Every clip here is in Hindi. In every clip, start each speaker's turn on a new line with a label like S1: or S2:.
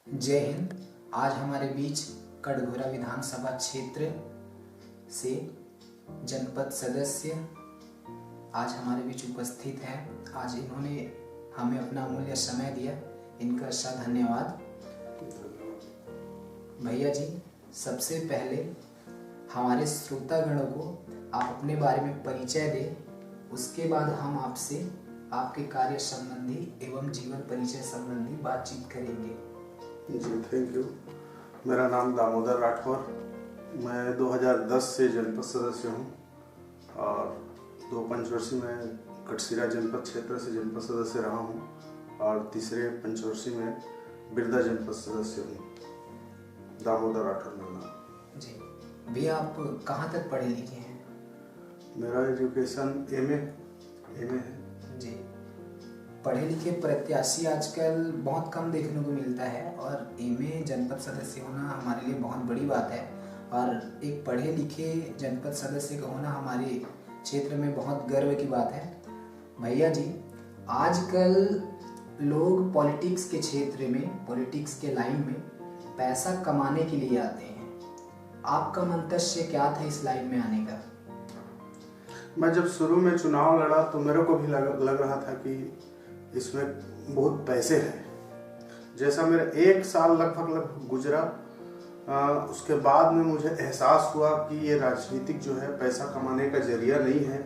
S1: जय हिंद। आज हमारे बीच कटघोरा विधानसभा क्षेत्र से जनपद सदस्य आज हमारे बीच उपस्थित हैं। आज इन्होंने हमें अपना अमूल्य समय दिया, इनका धन्यवाद। भैया जी, सबसे पहले हमारे श्रोतागणों को आप अपने बारे में परिचय दें, उसके बाद हम आपसे आपके कार्य संबंधी एवं जीवन परिचय संबंधी बातचीत करेंगे।
S2: जी थैंक यू। मेरा नाम दामोदर राठौर, मैं 2010 से जनपद सदस्य हूँ और 2 पंचवर्षीय में कटसीरा जनपद क्षेत्र से जनपद सदस्य रहा हूँ और तीसरे पंचवर्षीय में बिरदा जनपद सदस्य हूँ। दामोदर राठौर मेरा नाम।
S1: जी भैया, आप कहाँ तक पढ़े लिखे हैं?
S2: मेरा एजुकेशन एमए है।
S1: जी, पढ़े लिखे प्रत्याशी आजकल बहुत कम देखने को मिलता है और एमए जनपद सदस्य होना हमारे लिए बहुत बड़ी बात है और एक पढ़े लिखे जनपद सदस्य का होना हमारे क्षेत्र में बहुत गर्व की बात है। भैया जी, आजकल लोग पॉलिटिक्स के क्षेत्र में, पॉलिटिक्स के लाइन में पैसा कमाने के लिए आते हैं। आपका मंतव्य क्या था इस लाइन में आने का?
S2: मैं जब शुरू में चुनाव लड़ा तो मेरे को भी लग रहा था कि इसमें बहुत पैसे हैं। जैसा मेरा 1 साल लगभग गुजरा, उसके बाद में मुझे एहसास हुआ कि ये राजनीतिक जो है पैसा कमाने का जरिया नहीं है,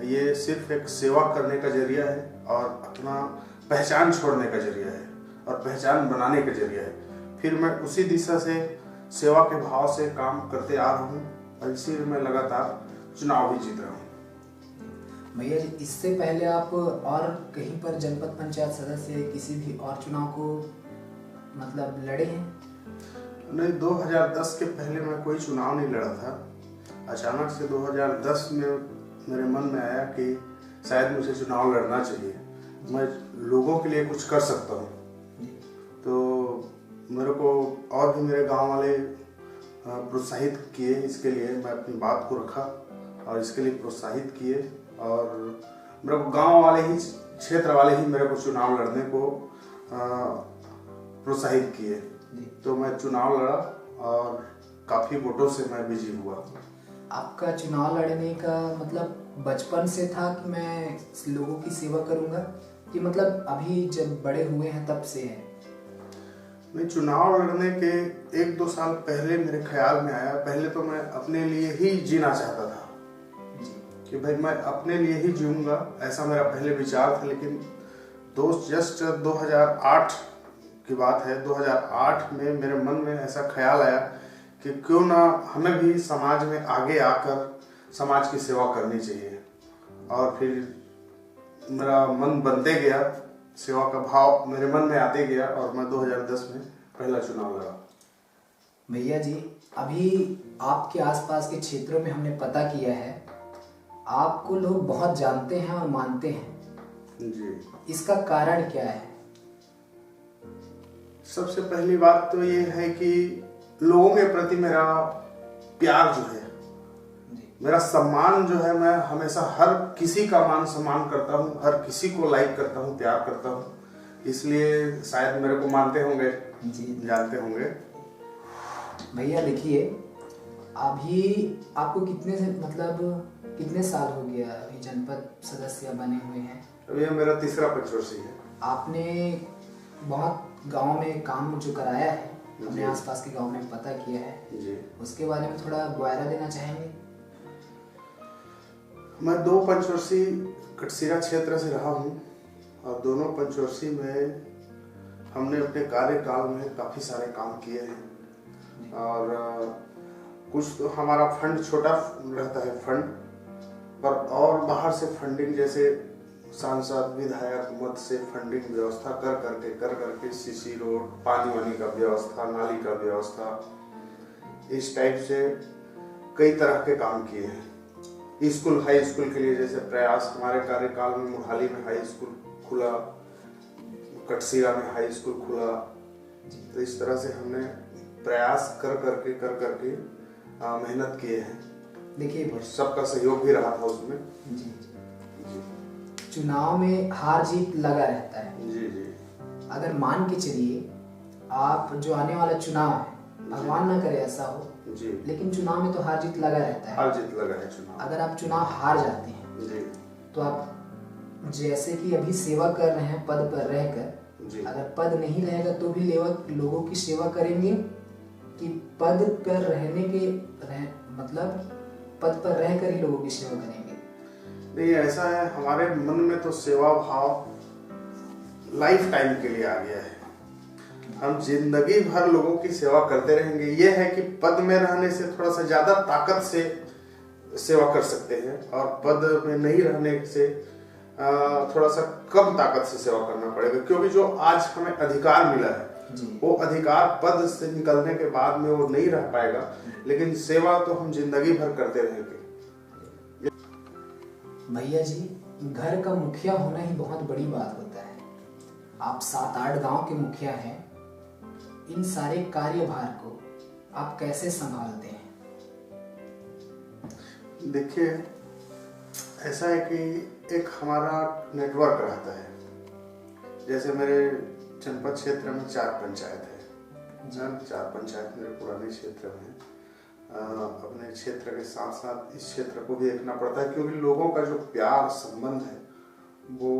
S2: ये सिर्फ एक सेवा करने का जरिया है और अपना पहचान छोड़ने का जरिया है और पहचान बनाने का जरिया है। फिर मैं उसी दिशा से सेवा के भाव से काम करते आ रहा हूँ और इसी में लगातार चुनाव भी जीत रहा हूँ।
S1: भैया जी, इससे पहले आप और कहीं पर जनपद पंचायत सदस्य किसी भी और चुनाव को मतलब लड़े हैं?
S2: नहीं, 2010 के पहले मैं कोई चुनाव नहीं लड़ा था। अचानक से 2010 में मेरे मन में आया कि शायद मुझे चुनाव लड़ना चाहिए, मैं लोगों के लिए कुछ कर सकता हूँ। तो मेरे को और भी मेरे गांव वाले प्रोत्साहित किए, इसके लिए मैं अपनी बात को रखा और इसके लिए प्रोत्साहित किए और मेरे को गांव वाले ही, क्षेत्र वाले ही मेरे को चुनाव लड़ने को प्रोत्साहित किए। तो मैं चुनाव लड़ा और काफ़ी वोटों से मैं विजयी हुआ।
S1: आपका चुनाव लड़ने का मतलब बचपन से था कि मैं लोगों की सेवा करूंगा, कि मतलब अभी जब बड़े हुए हैं तब से है?
S2: मैं चुनाव लड़ने के 1-2 साल पहले मेरे ख्याल में आया। पहले तो मैं अपने लिए ही जीना चाहता था कि भाई मैं अपने लिए ही जीऊंगा, ऐसा मेरा पहले विचार था। लेकिन जस्ट 2008 की बात है, 2008 में मेरे मन में ऐसा ख्याल आया कि क्यों ना हमें भी समाज में आगे आकर समाज की सेवा करनी चाहिए और फिर मेरा मन बनते गया, सेवा का भाव मेरे मन में आते गया और मैं 2010 में पहला चुनाव लड़ा।
S1: भैया जी, अभी आपके आसपास के क्षेत्रों में हमने पता किया है, आपको लोग बहुत जानते हैं और मानते हैं
S2: जी।
S1: इसका कारण क्या है?
S2: सबसे पहली बात तो ये है कि लोगों के प्रति मेरा प्यार जो है, मेरा सम्मान जो है, मैं हमेशा हर किसी का मान सम्मान करता हूँ, हर किसी को लाइक करता हूँ, प्यार करता हूँ। इसलिए शायद मेरे को मानते होंगे जी, जानते होंगे।
S1: भैया देखिए, अभी आपको कितने साल हो गया अभी जनपद सदस्य बने हुए हैं?
S2: अभी ये मेरा तीसरा पंचवर्षीय है।
S1: आपने बहुत गांव में काम जो कराया है, अपने आसपास के गांव में पता किया है
S2: जी,
S1: उसके बारे में थोड़ा ब्यौरा देना चाहेंगे?
S2: मैं 2 पंचवर्षीय कटसीरा क्षेत्र से रहा हूँ और दोनों पंचवर्षीय में हमने अपने कार्यकाल में काफ़ी सारे काम किए हैं और कुछ तो हमारा फंड छोटा रहता है फंड पर, और बाहर से फंडिंग जैसे सांसद विधायक मत से फंडिंग व्यवस्था कर करके सीसी रोड, पानी वानी का व्यवस्था, नाली का व्यवस्था, इस टाइप से कई तरह के काम किए हैं। स्कूल, हाई स्कूल के लिए जैसे प्रयास हमारे कार्यकाल में मुहाली में हाई स्कूल खुला, कटसीरा में हाई स्कूल खुला। तो इस तरह से हमने प्रयास कर करके मेहनत किए हैं।
S1: देखिए,
S2: सबका सहयोग भी रहा था उसमें।
S1: जी। चुनाव में हार जीत लगा रहता है।
S2: जी।
S1: अगर मान के चलिए आप जो आने वाला चुनाव है, भगवान ना करे ऐसा हो
S2: जी,
S1: लेकिन चुनाव में तो हार जीत लगा रहता है।
S2: हार जीत लगा है चुनाव।
S1: अगर आप चुनाव हार जाते हैं
S2: जी
S1: तो आप जैसे कि अभी सेवा कर रहे हैं पद पर रहकर,
S2: जी,
S1: अगर पद नहीं रहेगा तो भी लोगों की सेवा करेंगे कि पद पर मतलब पद पर रहकर ही लोगों की सेवा करेंगे?
S2: नहीं, ऐसा है, हमारे मन में तो सेवा भाव लाइफ टाइम के लिए आ गया है। हम जिंदगी भर लोगों की सेवा करते रहेंगे। ये है कि पद में रहने से थोड़ा सा ज्यादा ताकत से सेवा कर सकते हैं और पद में नहीं रहने से थोड़ा सा कम ताकत से सेवा करना पड़ेगा, क्योंकि जो आज हमें अधिकार मिला है वो अधिकार पद से निकलने के बाद में वो नहीं रह पाएगा, लेकिन सेवा तो हम जिंदगी भर करते रहेंगे।
S1: भैया जी, घर का मुखिया होना ही बहुत बड़ी बात होता है। आप 7-8 गांव के मुखिया हैं, इन सारे कार्यभार को आप कैसे संभालते हैं?
S2: देखिए, ऐसा है कि एक हमारा नेटवर्क रहता है। जैसे मेरे जनपद क्षेत्र में 4 पंचायत है, 4 पंचायत मेरे पुराने क्षेत्र में। अपने क्षेत्र के साथ साथ इस क्षेत्र को भी देखना पड़ता है, क्योंकि लोगों का जो प्यार संबंध है वो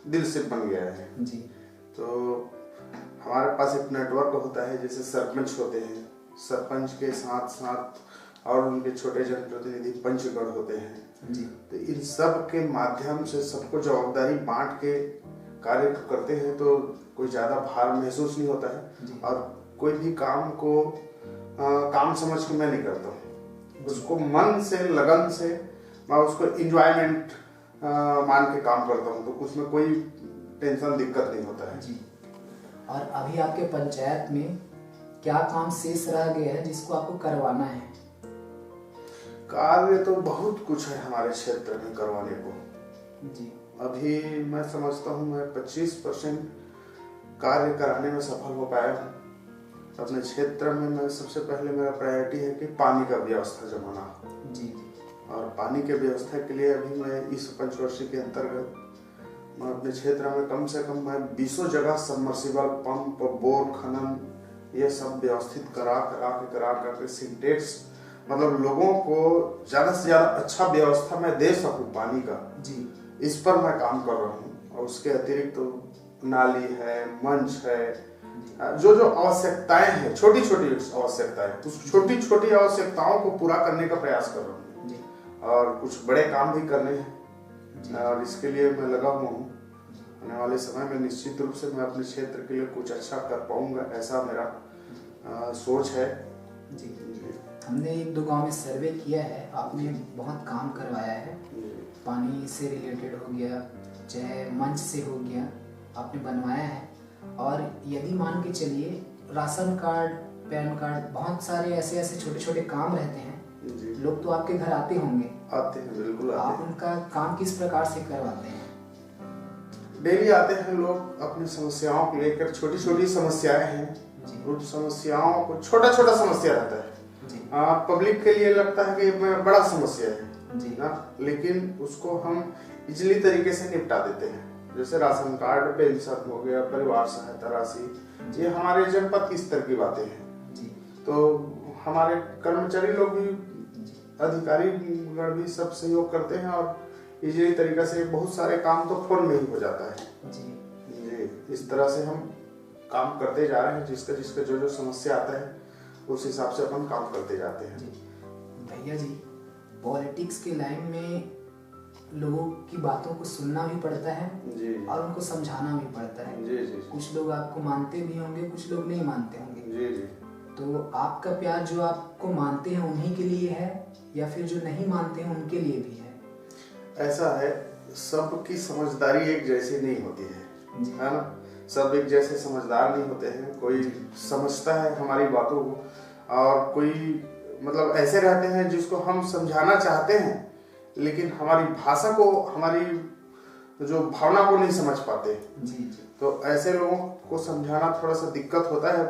S2: दिल से बन गया है
S1: जी।
S2: तो हमारे पास एक नेटवर्क होता है। जैसे सरपंच होते हैं, सरपंच के साथ साथ और उनके छोटे जनप्रतिनिधि पंचगण होते हैं
S1: जी।
S2: तो इन सब के माध्यम से सबको जवाबदारी बांट के कार्य करते हैं, तो कोई ज्यादा भार महसूस नहीं होता है। और कोई भी काम को काम समझ के मैं नहीं करता हूँ, उसको मन से लगन से मैं उसको इंजॉयमेंट मान के काम करता हूँ, तो उसमें कोई टेंशन दिक्कत नहीं होता है
S1: जी। और अभी आपके पंचायत में क्या काम शेष रह गया है जिसको आपको करवाना है?
S2: कार्य तो बहुत कुछ है हमारे क्षेत्र में करवाने को
S1: जी।
S2: अभी मैं समझता हूँ मैं 25% कार्य कराने में सफल हो पाया हूँ अपने क्षेत्र में। मैं सबसे पहले मेरा प्रायोरिटी है कि पानी का व्यवस्था जमाना
S1: जी।
S2: और पानी के व्यवस्था के लिए अभी मैं इस पंचवर्षीय के अंतर्गत मैं अपने क्षेत्र में कम से कम मैं 20 जगह सबमर्सिबल पंप बोर खनन ये सब व्यवस्थित करा के सिंटेक्स मतलब लोगों को ज्यादा से ज्यादा अच्छा व्यवस्था मैं दे सकूं पानी का
S1: जी, इस
S2: पर मैं काम कर रहा हूँ। और उसके अतिरिक्त तो नाली है, मंच है, जो जो आवश्यकताएं हैं, छोटी छोटी आवश्यकताएं, उस छोटी छोटी आवश्यकताओं को पूरा करने का प्रयास कर रहा हूँ और कुछ बड़े काम भी करने हैं और इसके लिए मैं लगा हुआ हूँ। आने वाले समय में निश्चित रूप से मैं अपने क्षेत्र के लिए कुछ अच्छा कर पाऊंगा, ऐसा मेरा सोच है
S1: जी। हमने 1-2 गांव में सर्वे किया है, आपने बहुत काम करवाया है। पानी से रिलेटेड हो गया, चाहे मंच से हो गया, आपने बनवाया है। और यदि मान के चलिए राशन कार्ड, पैन कार्ड, बहुत सारे ऐसे ऐसे छोटे छोटे काम रहते हैं, लोग तो आपके घर आते होंगे?
S2: आते हैं, बिल्कुल आते हैं।
S1: आप उनका काम किस प्रकार से करवाते हैं?
S2: डेली आते हैं लोग अपनी समस्याओं को लेकर, छोटी छोटी समस्याएं हैं, उन समस्याओं को छोटा छोटा समस्या रहता है। पब्लिक के लिए लगता है कि बड़ा समस्या है ना, लेकिन उसको हम इजली तरीके से निपटा देते हैं। जैसे राशन कार्ड, पेंशन हो गया, परिवार सहायता राशि, ये हमारे जनपद की स्तर की बातें हैं। तो हमारे कर्मचारी लोग भी, अधिकारी गण भी सब सहयोग करते हैं और इजली तरीके से बहुत सारे काम तो फोन में ही हो जाता है जी। इस तरह से हम काम करते जा रहे हैं, जिसका जिसका जो जो समस्या आता है उस हिसाब से अपन काम करते जाते हैं।
S1: भैया जी, पॉलिटिक्स के लाइन में लोगों की बातों को सुनना भी पड़ता है
S2: जी,
S1: और उनको समझाना भी पड़ता है
S2: जी, जी।
S1: कुछ लोग आपको मानते भी होंगे, कुछ लोग नहीं मानते होंगे
S2: जी, जी।
S1: तो आपका प्यार जो आपको मानते हैं उन्हीं के लिए है या फिर जो नहीं मानते हैं उनके लिए भी है?
S2: ऐसा है, सबकी समझदारी एक जैसी नहीं होती है ना। सब एक जैसे समझदार नहीं होते हैं। कोई समझता है हमारी बातों को और कोई मतलब ऐसे रहते हैं जिसको हम समझाना चाहते हैं लेकिन हमारी भाषा को, हमारी जो भावना को नहीं समझ पाते। तो ऐसे लोगों को समझाना थोड़ा सा दिक्कत होता है,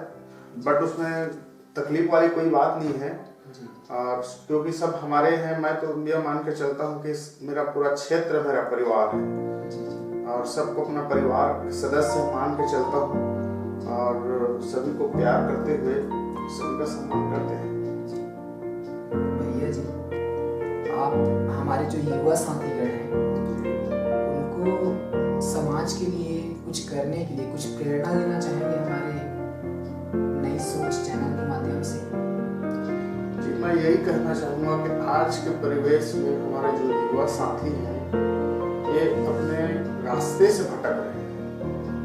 S2: बट उसमें तकलीफ वाली कोई बात नहीं है। और क्योंकि सब हमारे हैं, मैं तो यह मान के चलता हूँ कि मेरा पूरा क्षेत्र मेरा परिवार है और सबको अपना परिवार सदस्य मान के चलता हूँ और सभी को प्यार करते हुए सभी का सम्मान करते हैं।
S1: भैया जी, आप हमारे जो युवा साथीगण हैं उनको समाज के लिए कुछ करने के लिए कुछ प्रेरणा देना चाहेंगे हमारे नई सोच चैनल के माध्यम से?
S2: जी, मैं यही कहना चाहूँगा कि आज के परिवेश में हमारे जो युवा साथी हैं ये अपने रास्ते से भटक रहे हैं।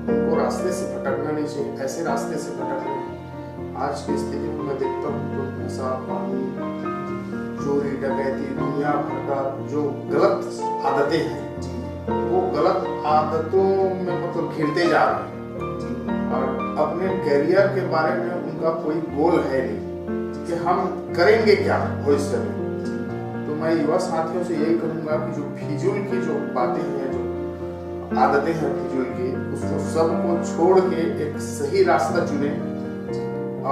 S2: उनको रास्ते से भटकना नहीं चाहिए, ऐसे रास्ते से भटक रहे हैं। आज की स्थिति में मैं देखता हूँ तो नशा पानी, चोरी डकैती, दुनिया भर का जो गलत आदतें हैं वो गलत आदतों में मतलब घिरते जा रहे हैं और अपने करियर के बारे में उनका कोई गोल है नहीं कि हम करेंगे क्या भविष्य में। तो मैं युवा साथियों से यही कहूँगा कि जो फिजूल की जो बातें हैं, जो आदतें हैं फिजूल की, उसको सबको छोड़ के एक सही रास्ता चुने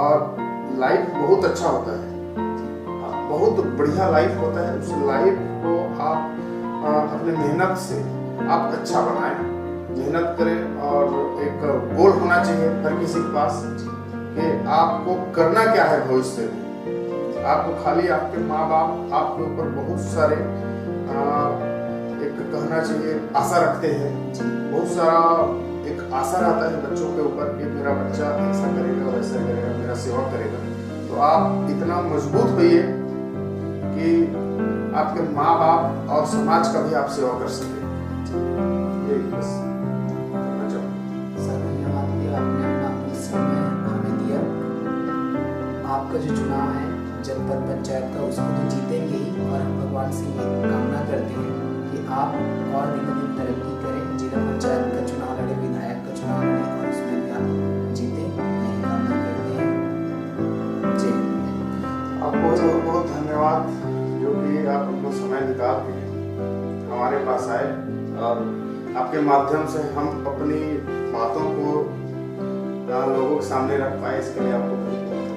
S2: और लाइफ बहुत अच्छा होता है, बहुत बढ़िया लाइफ होता है। उस लाइफ को आप अपने मेहनत से आप अच्छा बनाएं, मेहनत करें और एक गोल होना चाहिए हर किसी के पास कि आपको करना क्या है भविष्य में। आपको खाली आपके माँ बाप आपके ऊपर बहुत सारे एक कहना चाहिए आशा रखते हैं, बहुत सारा एक आशा रहता है बच्चों के ऊपर कि मेरा बच्चा ऐसा करेगा वैसा करेगा, मेरा सेवा करेगा। तो आप इतना मजबूत होइए कि आपके माँ बाप और समाज का भी आप सेवा कर सके। यही बस कहना चाहूँगा।
S1: सर धन्यवाद कि आपने अपना समय हमें दिया। आपका जो चुनाव है जनपद पंचायत का उसको तो जीतेंगे ही और हम भगवान से ये कामना करते हैं कि आप और दिनों दिन तरक्की करें, जिला पंचायत का चुनाव लड़े, विधायक का चुनाव लड़े और उसमें भी आप जीते, यही कामना करते हैं। जय हिंद।
S2: आपको बहुत बहुत धन्यवाद जो कि आप अपना समय निकाल के हमारे पास आए और आपके माध्यम से हम अपनी बातों को लोगों के सामने रख पाए, इसके लिए आपको बहुत